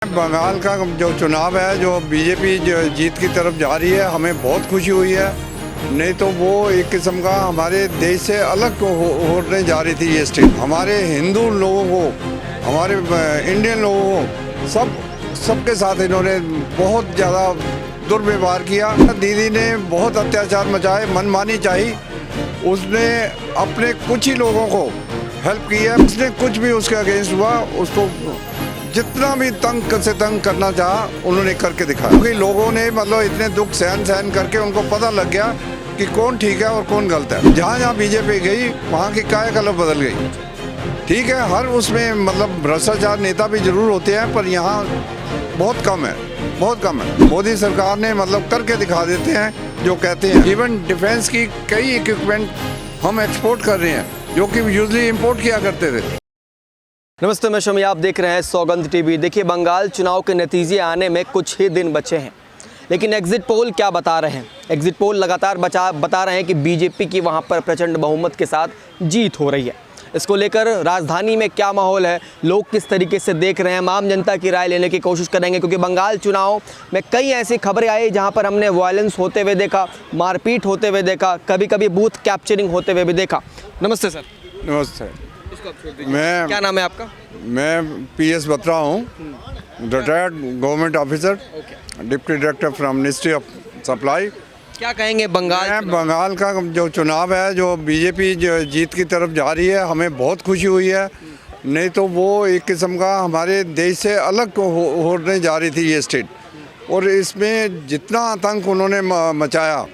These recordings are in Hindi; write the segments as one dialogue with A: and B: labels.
A: बंगाल का जो चुनाव है, जो बीजेपी जीत की तरफ जा रही है, हमें बहुत खुशी हुई है। नहीं तो वो एक किस्म का हमारे देश से अलग होने जा रही थी ये स्टेट। हमारे हिंदू लोगों को, हमारे इंडियन लोगों को, सबके साथ इन्होंने बहुत ज़्यादा दुर्व्यवहार किया। दीदी ने बहुत अत्याचार मचाए, मनमानी चाहिए। उसने अपने कुछ ही लोगों को हेल्प की है। उसने कुछ भी उसके अगेंस्ट हुआ, उसको जितना भी तंग से तंग करना चाहा उन्होंने करके दिखाया। क्योंकि लोगों ने मतलब इतने दुख सहन करके उनको पता लग गया कि कौन ठीक है और कौन गलत है। जहाँ जहाँ बीजेपी गई वहाँ की कायाकल्प बदल गई। ठीक है, हर उसमें मतलब भ्रष्टाचार नेता भी जरूर होते हैं, पर यहाँ बहुत कम है, बहुत कम है। मोदी सरकार ने मतलब करके दिखा देते हैं जो कहते हैं। इवन डिफेंस की कई इक्विपमेंट हम एक्सपोर्ट कर रहे हैं, जो कि यूजली इंपोर्ट किया करते थे।
B: नमस्ते, मैं शमी, आप देख रहे हैं सौगंध टीवी। देखिए, बंगाल चुनाव के नतीजे आने में कुछ ही दिन बचे हैं, लेकिन एग्जिट पोल क्या बता रहे हैं? एग्जिट पोल लगातार बता रहे हैं कि बीजेपी की वहां पर प्रचंड बहुमत के साथ जीत हो रही है। इसको लेकर राजधानी में क्या माहौल है, लोग किस तरीके से देख रहे हैं, आम जनता की राय लेने की कोशिश करेंगे। क्योंकि बंगाल चुनाव में कई ऐसी खबरें आई जहां पर हमने वायलेंस होते हुए देखा, मारपीट होते हुए देखा, कभी कभी बूथ कैप्चरिंग होते हुए भी देखा। नमस्ते सर।
A: नमस्ते।
B: मैं, क्या नाम है आपका?
A: मैं PS बत्रा हूँ, retired government officer, deputy director from ministry of supply.
B: क्या कहेंगे
A: बंगाल का जो चुनाव है, जो बीजेपी जीत की तरफ जा रही है, हमें बहुत खुशी हुई है। नहीं तो वो एक किस्म का हमारे देश से अलग होने जा रही थी ये स्टेट। और इसमें जितना आतंक उन्होंने मचाया,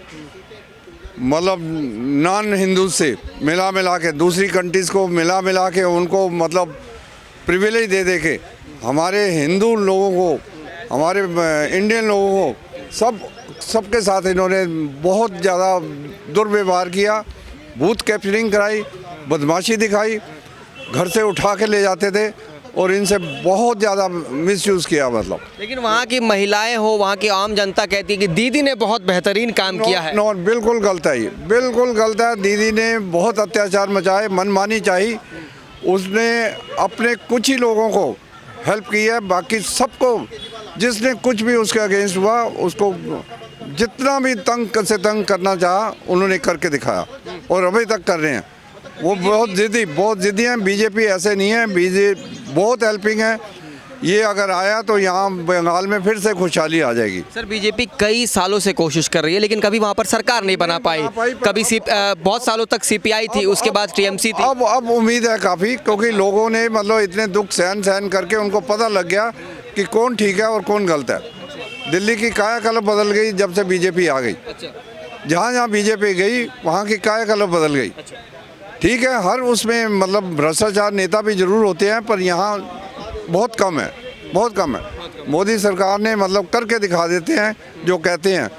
A: मतलब नॉन हिंदू से मिला के, दूसरी कंट्रीज़ को मिला के उनको मतलब प्रिविलेज दे के हमारे हिंदू लोगों को, हमारे इंडियन लोगों को, सबके साथ इन्होंने बहुत ज़्यादा दुर्व्यवहार किया। बूथ कैप्चरिंग कराई, बदमाशी दिखाई, घर से उठा के ले जाते थे और इनसे बहुत ज़्यादा मिसयूज़ किया मतलब।
B: लेकिन वहाँ की महिलाएं हो, वहाँ की आम जनता कहती है कि दीदी ने बहुत बेहतरीन काम किया है।
A: नो, बिल्कुल गलत है ये, बिल्कुल गलत है। दीदी ने बहुत अत्याचार मचाए, मनमानी चाहिए। उसने अपने कुछ ही लोगों को हेल्प की है, बाकी सबको जिसने कुछ भी उसके अगेंस्ट हुआ, उसको जितना भी तंग से तंग करना चाहा उन्होंने करके दिखाया और अभी तक कर रहे हैं। वो बहुत ज़िद्दी हैं। बीजेपी ऐसे नहीं है, बीजेपी बहुत हेल्पिंग है। ये अगर आया तो यहाँ बंगाल में फिर से खुशहाली आ जाएगी।
B: सर, बीजेपी कई सालों से कोशिश कर रही है, लेकिन कभी वहाँ पर सरकार नहीं बना पाई। कभी बहुत सालों तक CPI थी, उसके बाद TMC थी।
A: अब उम्मीद है काफ़ी, क्योंकि लोगों ने मतलब इतने दुख सहन करके उनको पता लग गया कि कौन ठीक है और कौन गलत है। दिल्ली की कायाकल्प बदल गई जब से बीजेपी आ गई। जहाँ जहाँ बीजेपी गई वहाँ की कायाकल्प बदल गई। ठीक है, हर उसमें मतलब भ्रष्टाचार नेता भी जरूर होते हैं, पर यहाँ बहुत कम है, बहुत कम है। मोदी सरकार ने मतलब करके दिखा देते हैं जो कहते हैं।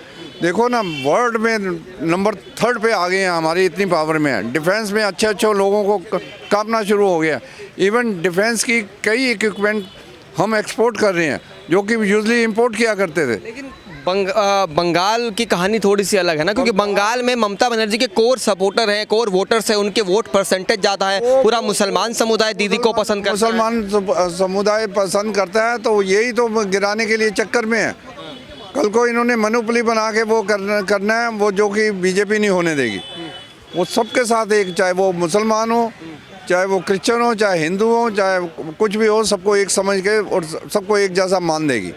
A: देखो ना, वर्ल्ड में नंबर 3 पे आ गए हैं, हमारी इतनी पावर में है। डिफेंस में अच्छे लोगों को कांपना शुरू हो गया। इवन डिफेंस की कई इक्विपमेंट हम एक्सपोर्ट कर रहे हैं, जो कि यूजली इंपोर्ट किया करते थे।
B: लेकिन बंगाल की कहानी थोड़ी सी अलग है ना, क्योंकि बंगाल में ममता बनर्जी के कोर सपोर्टर हैं, कोर वोटर्स हैं, उनके वोट परसेंटेज ज़्यादा है। पूरा मुसलमान समुदाय दीदी को पसंद करता है।
A: मुसलमान समुदाय पसंद करता है, तो यही तो गिराने के लिए चक्कर में है। कल को इन्होंने मनोपली बना के वो करना है, वो जो कि बीजेपी नहीं होने देगी। वो सबके साथ एक, चाहे वो मुसलमान हो, चाहे वो क्रिश्चियन हो, चाहे हिंदू हो, चाहे कुछ भी हो, सबको एक समझ के और सबको एक जैसा मान देगी।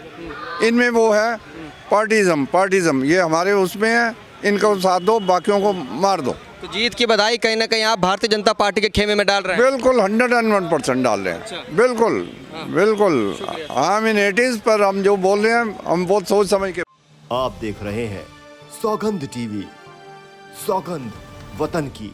A: इनमें वो है पार्टिज्म, ये हमारे उसमें है। इनको साथ दो, बाकियों को मार दो।
B: तो जीत की बधाई कहीं ना कहीं आप भारतीय जनता पार्टी के खेमे में डाल रहे हैं।
A: बिल्कुल 101% डाल रहे हैं। अच्छा। बिल्कुल हम इन 80s पर हम जो बोल रहे हैं, हम बहुत सोच समझ के।
C: आप देख रहे हैं सौगंध टीवी, सौगंध वतन की।